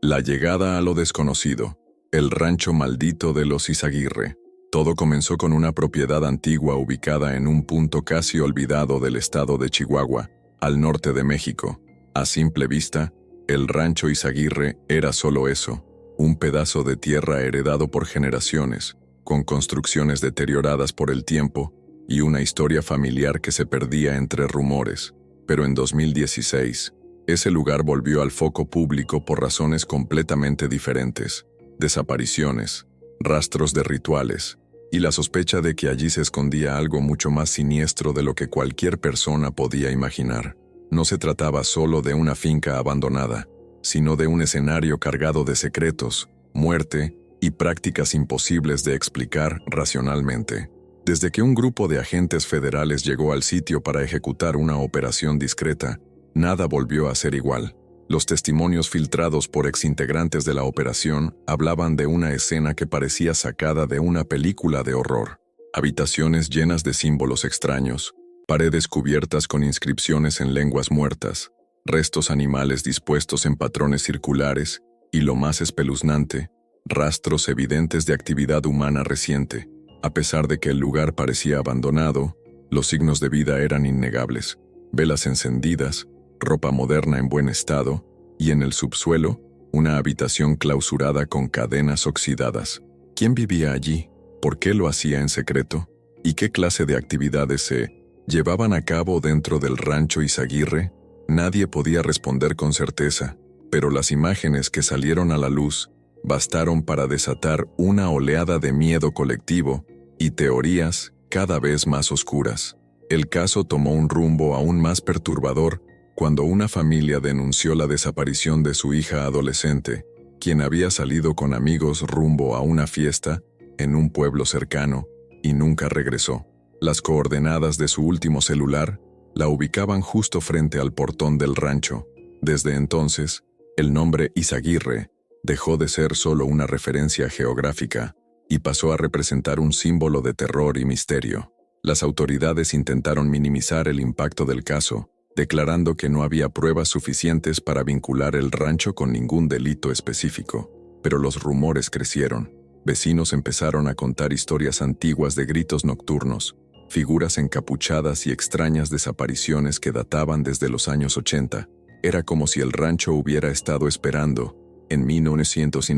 La llegada a lo desconocido. El rancho maldito de los Izaguirre. Todo comenzó con una propiedad antigua ubicada en un punto casi olvidado del estado de Chihuahua, al norte de México. A simple vista, el rancho Izaguirre era solo eso, un pedazo de tierra heredado por generaciones, con construcciones deterioradas por el tiempo y una historia familiar que se perdía entre rumores. Pero en 2016, ese lugar volvió al foco público por razones completamente diferentes: desapariciones, rastros de rituales, y la sospecha de que allí se escondía algo mucho más siniestro de lo que cualquier persona podía imaginar. No se trataba solo de una finca abandonada, sino de un escenario cargado de secretos, muerte y prácticas imposibles de explicar racionalmente. Desde que un grupo de agentes federales llegó al sitio para ejecutar una operación discreta, nada volvió a ser igual. Los testimonios filtrados por exintegrantes de la operación hablaban de una escena que parecía sacada de una película de horror. Habitaciones llenas de símbolos extraños, paredes cubiertas con inscripciones en lenguas muertas, restos animales dispuestos en patrones circulares y, lo más espeluznante, rastros evidentes de actividad humana reciente. A pesar de que el lugar parecía abandonado, los signos de vida eran innegables: velas encendidas, ropa moderna en buen estado, y en el subsuelo, una habitación clausurada con cadenas oxidadas. ¿Quién vivía allí? ¿Por qué lo hacía en secreto? ¿Y qué clase de actividades se llevaban a cabo dentro del rancho Izaguirre? Nadie podía responder con certeza, pero las imágenes que salieron a la luz bastaron para desatar una oleada de miedo colectivo y teorías cada vez más oscuras. El caso tomó un rumbo aún más perturbador cuando una familia denunció la desaparición de su hija adolescente, quien había salido con amigos rumbo a una fiesta en un pueblo cercano y nunca regresó. Las coordenadas de su último celular la ubicaban justo frente al portón del rancho. Desde entonces, el nombre Izaguirre dejó de ser solo una referencia geográfica y pasó a representar un símbolo de terror y misterio. Las autoridades intentaron minimizar el impacto del caso, declarando que no había pruebas suficientes para vincular el rancho con ningún delito específico. Pero los rumores crecieron. Vecinos empezaron a contar historias antiguas de gritos nocturnos, figuras encapuchadas y extrañas desapariciones que databan desde los años 80. Era como si el rancho hubiera estado esperando, en 1900,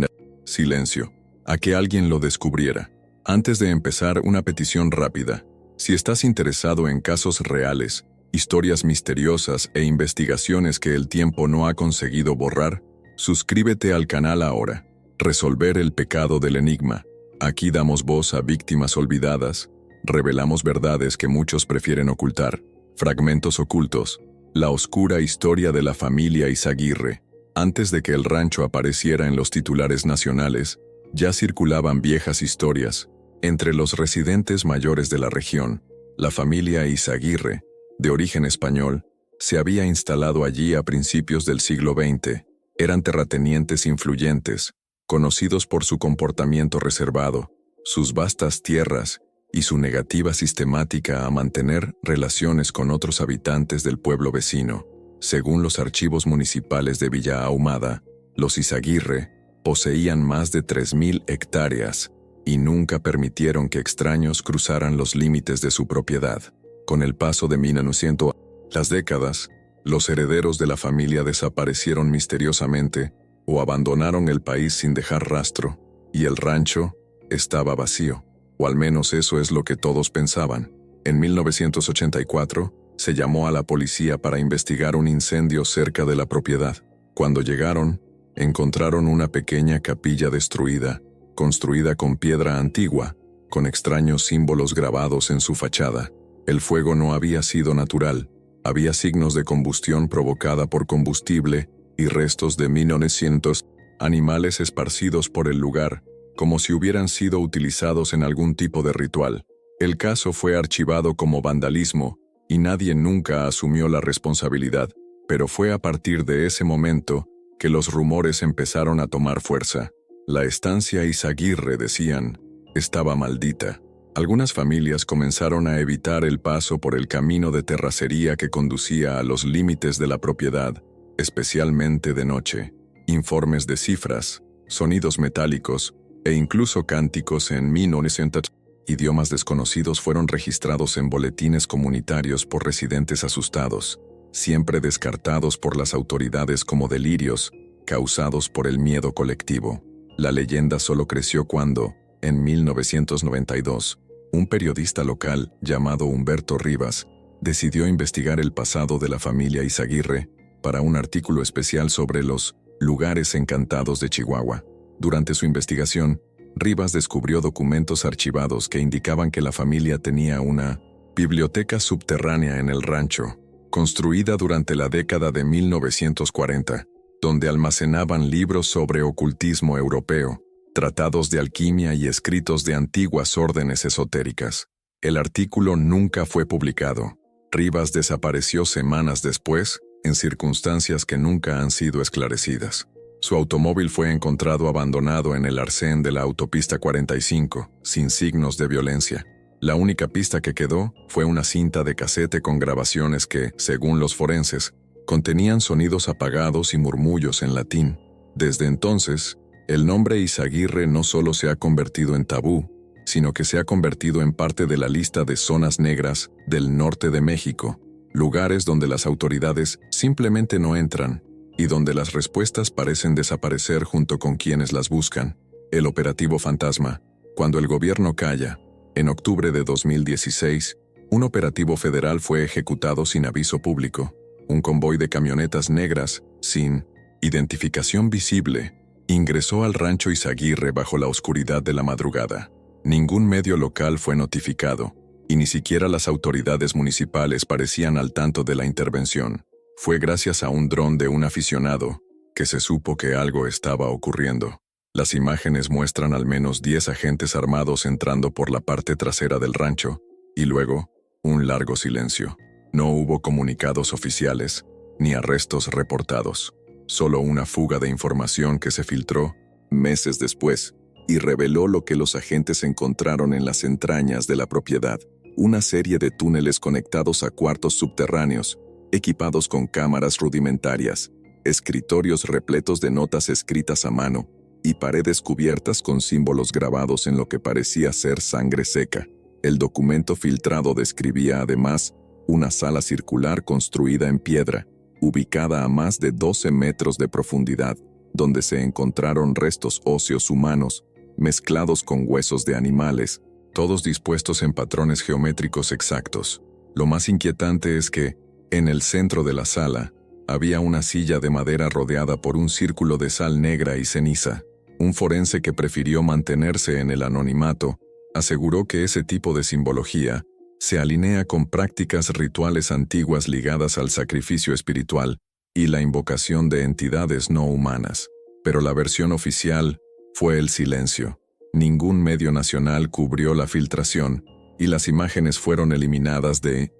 silencio, a que alguien lo descubriera. Antes de empezar, una petición rápida. Si estás interesado en casos reales, historias misteriosas e investigaciones que el tiempo no ha conseguido borrar, suscríbete al canal ahora. Resolver el pecado del enigma. Aquí damos voz a víctimas olvidadas, revelamos verdades que muchos prefieren ocultar. Fragmentos ocultos. La oscura historia de la familia Izaguirre. Antes de que el rancho apareciera en los titulares nacionales, ya circulaban viejas historias. Entre los residentes mayores de la región, la familia Izaguirre, de origen español, se había instalado allí a principios del siglo XX. Eran terratenientes influyentes, conocidos por su comportamiento reservado, sus vastas tierras y su negativa sistemática a mantener relaciones con otros habitantes del pueblo vecino. Según los archivos municipales de Villa Ahumada, los Izaguirre poseían más de 3.000 hectáreas y nunca permitieron que extraños cruzaran los límites de su propiedad. Con el paso de 1900, las décadas, los herederos de la familia desaparecieron misteriosamente o abandonaron el país sin dejar rastro, y el rancho estaba vacío, o al menos eso es lo que todos pensaban. En 1984, se llamó a la policía para investigar un incendio cerca de la propiedad. Cuando llegaron, encontraron una pequeña capilla destruida, construida con piedra antigua, con extraños símbolos grabados en su fachada. El fuego no había sido natural, había signos de combustión provocada por combustible y restos de 1900 animales esparcidos por el lugar, como si hubieran sido utilizados en algún tipo de ritual. El caso fue archivado como vandalismo y nadie nunca asumió la responsabilidad, pero fue a partir de ese momento que los rumores empezaron a tomar fuerza. La estancia Izaguirre, decían, estaba maldita. Algunas familias comenzaron a evitar el paso por el camino de terracería que conducía a los límites de la propiedad, especialmente de noche. informes de cifras, sonidos metálicos e incluso cánticos en 1900. Idiomas desconocidos fueron registrados en boletines comunitarios por residentes asustados, siempre descartados por las autoridades como delirios causados por el miedo colectivo. La leyenda solo creció cuando, en 1992, un periodista local llamado Humberto Rivas decidió investigar el pasado de la familia Izaguirre para un artículo especial sobre los lugares encantados de Chihuahua. Durante su investigación, Rivas descubrió documentos archivados que indicaban que la familia tenía una biblioteca subterránea en el rancho, construida durante la década de 1940, donde almacenaban libros sobre ocultismo europeo, tratados de alquimia y escritos de antiguas órdenes esotéricas. El artículo nunca fue publicado. Rivas desapareció semanas después, en circunstancias que nunca han sido esclarecidas. Su automóvil fue encontrado abandonado en el arcén de la autopista 45, sin signos de violencia. La única pista que quedó fue una cinta de casete con grabaciones que, según los forenses, contenían sonidos apagados y murmullos en latín. Desde entonces, el nombre Izaguirre no solo se ha convertido en tabú, sino que se ha convertido en parte de la lista de zonas negras del norte de México, lugares donde las autoridades simplemente no entran y donde las respuestas parecen desaparecer junto con quienes las buscan. El operativo Fantasma. Cuando el gobierno calla, en octubre de 2016, un operativo federal fue ejecutado sin aviso público. Un convoy de camionetas negras, sin identificación visible, ingresó al rancho Izaguirre bajo la oscuridad de la madrugada. Ningún medio local fue notificado, y ni siquiera las autoridades municipales parecían al tanto de la intervención. Fue gracias a un dron de un aficionado que se supo que algo estaba ocurriendo. Las imágenes muestran al menos 10 agentes armados entrando por la parte trasera del rancho, y luego, un largo silencio. No hubo comunicados oficiales, ni arrestos reportados. Solo una fuga de información que se filtró meses después y reveló lo que los agentes encontraron en las entrañas de la propiedad: una serie de túneles conectados a cuartos subterráneos, equipados con cámaras rudimentarias, escritorios repletos de notas escritas a mano y paredes cubiertas con símbolos grabados en lo que parecía ser sangre seca. El documento filtrado describía además una sala circular construida en piedra, ubicada a más de 12 metros de profundidad, donde se encontraron restos óseos humanos, mezclados con huesos de animales, todos dispuestos en patrones geométricos exactos. Lo más inquietante es que, en el centro de la sala, había una silla de madera rodeada por un círculo de sal negra y ceniza. Un forense que prefirió mantenerse en el anonimato aseguró que ese tipo de simbología se alinea con prácticas rituales antiguas ligadas al sacrificio espiritual y la invocación de entidades no humanas. Pero la versión oficial fue el silencio. Ningún medio nacional cubrió la filtración y las imágenes fueron eliminadas de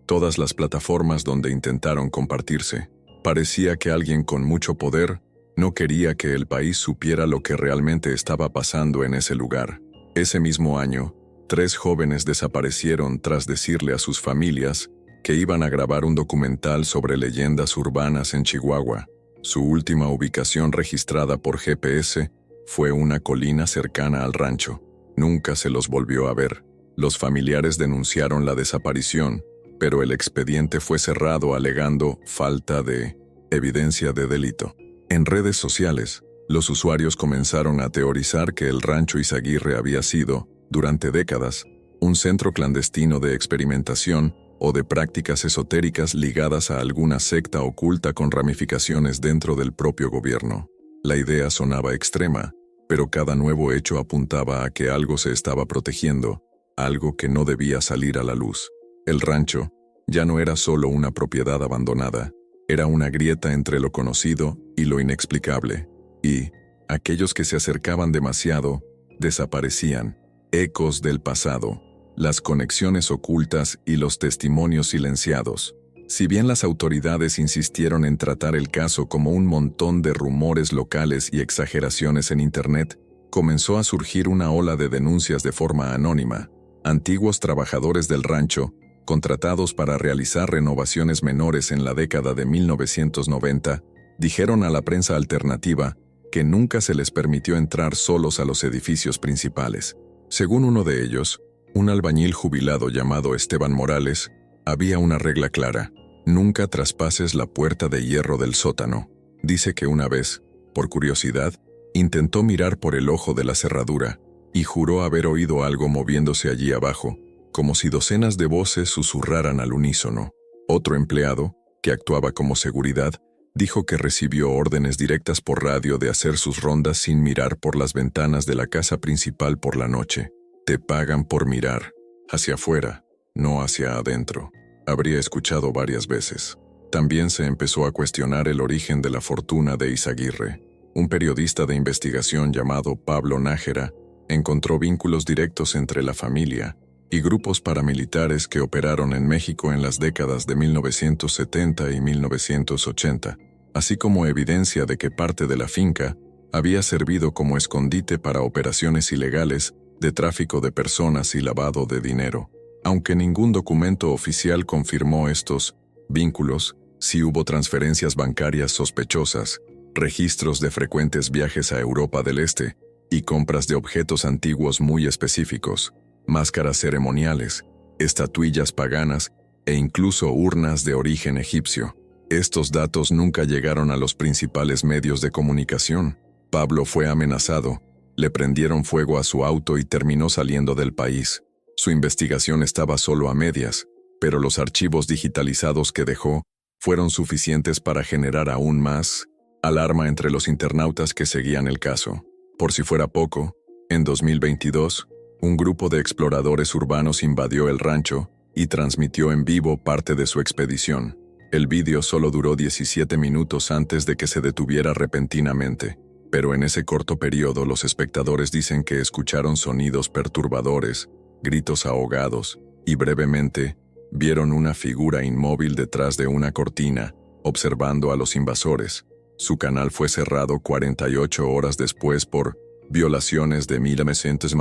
todas las plataformas donde intentaron compartirse. Parecía que alguien con mucho poder no quería que el país supiera lo que realmente estaba pasando en ese lugar. Ese mismo año, 3 jóvenes desaparecieron tras decirle a sus familias que iban a grabar un documental sobre leyendas urbanas en Chihuahua. Su última ubicación registrada por GPS fue una colina cercana al rancho. Nunca se los volvió a ver. Los familiares denunciaron la desaparición, pero el expediente fue cerrado alegando falta de evidencia de delito. En redes sociales, los usuarios comenzaron a teorizar que el rancho Izaguirre había sido, durante décadas, un centro clandestino de experimentación o de prácticas esotéricas ligadas a alguna secta oculta con ramificaciones dentro del propio gobierno. La idea sonaba extrema, pero cada nuevo hecho apuntaba a que algo se estaba protegiendo, algo que no debía salir a la luz. El rancho ya no era solo una propiedad abandonada, era una grieta entre lo conocido y lo inexplicable, y aquellos que se acercaban demasiado desaparecían. Ecos del pasado, las conexiones ocultas y los testimonios silenciados. Si bien las autoridades insistieron en tratar el caso como un montón de rumores locales y exageraciones en Internet, comenzó a surgir una ola de denuncias de forma anónima. Antiguos trabajadores del rancho, contratados para realizar renovaciones menores en la década de 1990, dijeron a la prensa alternativa que nunca se les permitió entrar solos a los edificios principales. Según uno de ellos, un albañil jubilado llamado Esteban Morales, había una regla clara: nunca traspases la puerta de hierro del sótano. Dice que una vez, por curiosidad, intentó mirar por el ojo de la cerradura y juró haber oído algo moviéndose allí abajo, como si docenas de voces susurraran al unísono. Otro empleado, que actuaba como seguridad, dijo que recibió órdenes directas por radio de hacer sus rondas sin mirar por las ventanas de la casa principal por la noche. Te pagan por mirar hacia afuera, no hacia adentro. Habría escuchado varias veces. También se empezó a cuestionar el origen de la fortuna de Izaguirre. Un periodista de investigación llamado Pablo Nájera encontró vínculos directos entre la familia y grupos paramilitares que operaron en México en las décadas de 1970 y 1980, así como evidencia de que parte de la finca había servido como escondite para operaciones ilegales de tráfico de personas y lavado de dinero. Aunque ningún documento oficial confirmó estos vínculos, sí hubo transferencias bancarias sospechosas, registros de frecuentes viajes a Europa del Este y compras de objetos antiguos muy específicos, máscaras ceremoniales, estatuillas paganas e incluso urnas de origen egipcio. Estos datos nunca llegaron a los principales medios de comunicación. Pablo fue amenazado, le prendieron fuego a su auto y terminó saliendo del país. Su investigación estaba solo a medias, pero los archivos digitalizados que dejó fueron suficientes para generar aún más alarma entre los internautas que seguían el caso. Por si fuera poco, en 2022, un grupo de exploradores urbanos invadió el rancho y transmitió en vivo parte de su expedición. El vídeo solo duró 17 minutos antes de que se detuviera repentinamente, pero en ese corto periodo los espectadores dicen que escucharon sonidos perturbadores, gritos ahogados, y brevemente vieron una figura inmóvil detrás de una cortina, observando a los invasores. Su canal fue cerrado 48 horas después por violaciones de 1900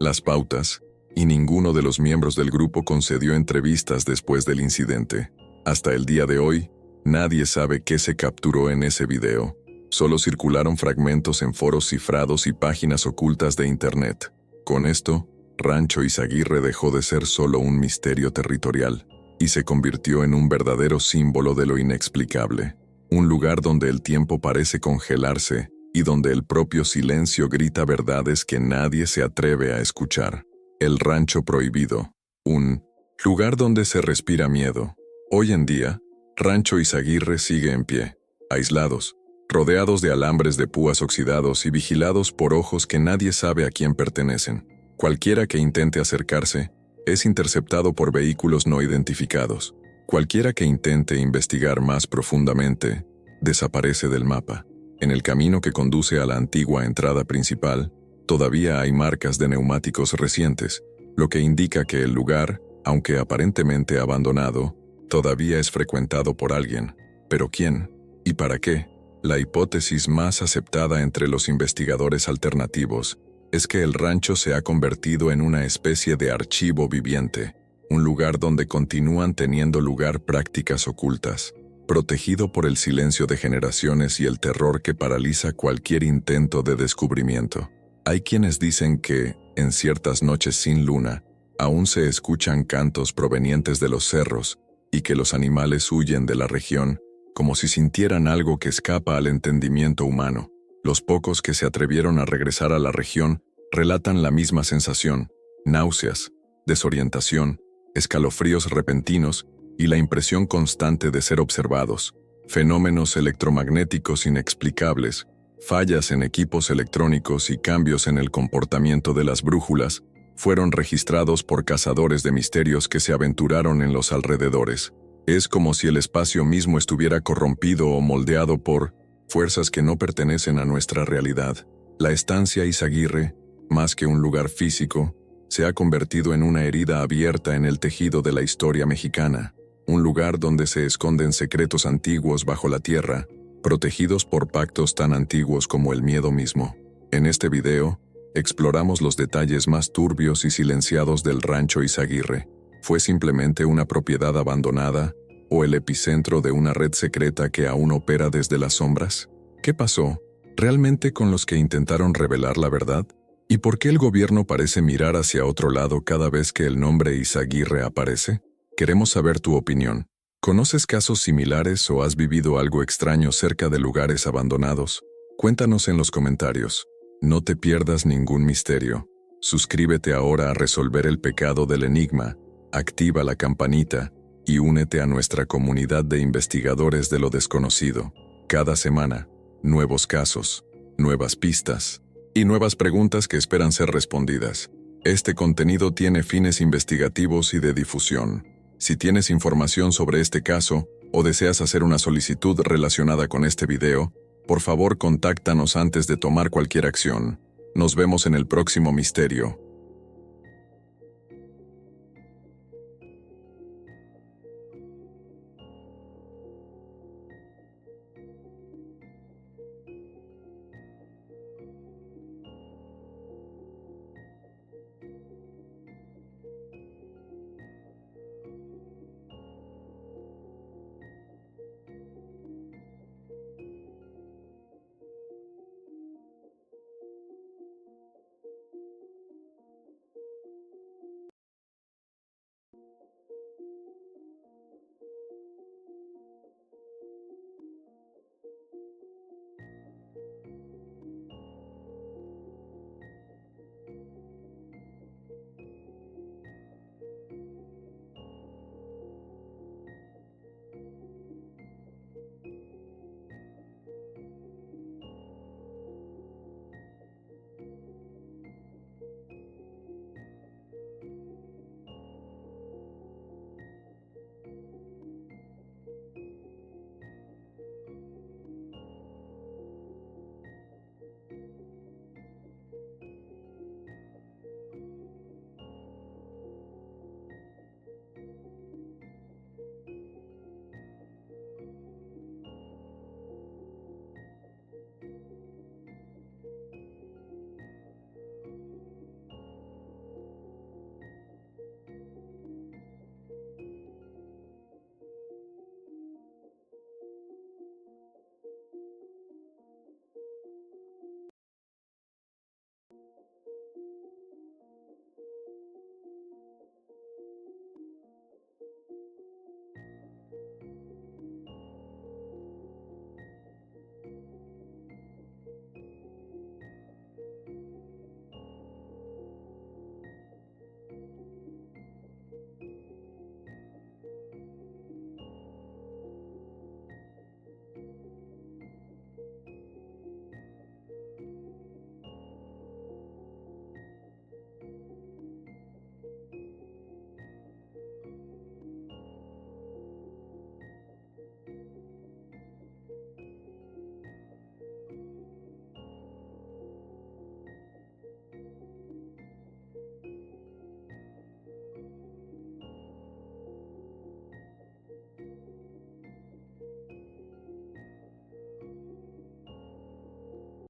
las pautas, y ninguno de los miembros del grupo concedió entrevistas después del incidente. Hasta el día de hoy, nadie sabe qué se capturó en ese video. Solo circularon fragmentos en foros cifrados y páginas ocultas de Internet. Con esto, Rancho Izaguirre dejó de ser solo un misterio territorial y se convirtió en un verdadero símbolo de lo inexplicable. Un lugar donde el tiempo parece congelarse y donde el propio silencio grita verdades que nadie se atreve a escuchar. El Rancho Prohibido, un lugar donde se respira miedo. Hoy en día, Rancho Izaguirre sigue en pie, aislados, rodeados de alambres de púas oxidados y vigilados por ojos que nadie sabe a quién pertenecen. Cualquiera que intente acercarse es interceptado por vehículos no identificados. Cualquiera que intente investigar más profundamente desaparece del mapa. En el camino que conduce a la antigua entrada principal, todavía hay marcas de neumáticos recientes, lo que indica que el lugar, aunque aparentemente abandonado, todavía es frecuentado por alguien. ¿Pero quién? ¿Y para qué? La hipótesis más aceptada entre los investigadores alternativos es que el rancho se ha convertido en una especie de archivo viviente, un lugar donde continúan teniendo lugar prácticas ocultas, protegido por el silencio de generaciones y el terror que paraliza cualquier intento de descubrimiento. Hay quienes dicen que, en ciertas noches sin luna, aún se escuchan cantos provenientes de los cerros y que los animales huyen de la región como si sintieran algo que escapa al entendimiento humano. Los pocos que se atrevieron a regresar a la región relatan la misma sensación: náuseas, desorientación, escalofríos repentinos y la impresión constante de ser observados. Fenómenos electromagnéticos inexplicables, fallas en equipos electrónicos y cambios en el comportamiento de las brújulas fueron registrados por cazadores de misterios que se aventuraron en los alrededores. Es como si el espacio mismo estuviera corrompido o moldeado por fuerzas que no pertenecen a nuestra realidad. La estancia Izaguirre, más que un lugar físico, se ha convertido en una herida abierta en el tejido de la historia mexicana, un lugar donde se esconden secretos antiguos bajo la tierra, protegidos por pactos tan antiguos como el miedo mismo. En este video, exploramos los detalles más turbios y silenciados del rancho Izaguirre. ¿Fue simplemente una propiedad abandonada, ¿O el epicentro de una red secreta que aún opera desde las sombras? ¿Qué pasó realmente con los que intentaron revelar la verdad? ¿Y por qué el gobierno parece mirar hacia otro lado cada vez que el nombre Izaguirre aparece? Queremos saber tu opinión. ¿Conoces casos similares o has vivido algo extraño cerca de lugares abandonados? Cuéntanos en los comentarios. No te pierdas ningún misterio. Suscríbete ahora a resolver el pecado del enigma, activa la campanita y únete a nuestra comunidad de investigadores de lo desconocido. Cada semana, nuevos casos, nuevas pistas y nuevas preguntas que esperan ser respondidas. Este contenido tiene fines investigativos y de difusión. Si tienes información sobre este caso o deseas hacer una solicitud relacionada con este video, por favor contáctanos antes de tomar cualquier acción. Nos vemos en el próximo misterio.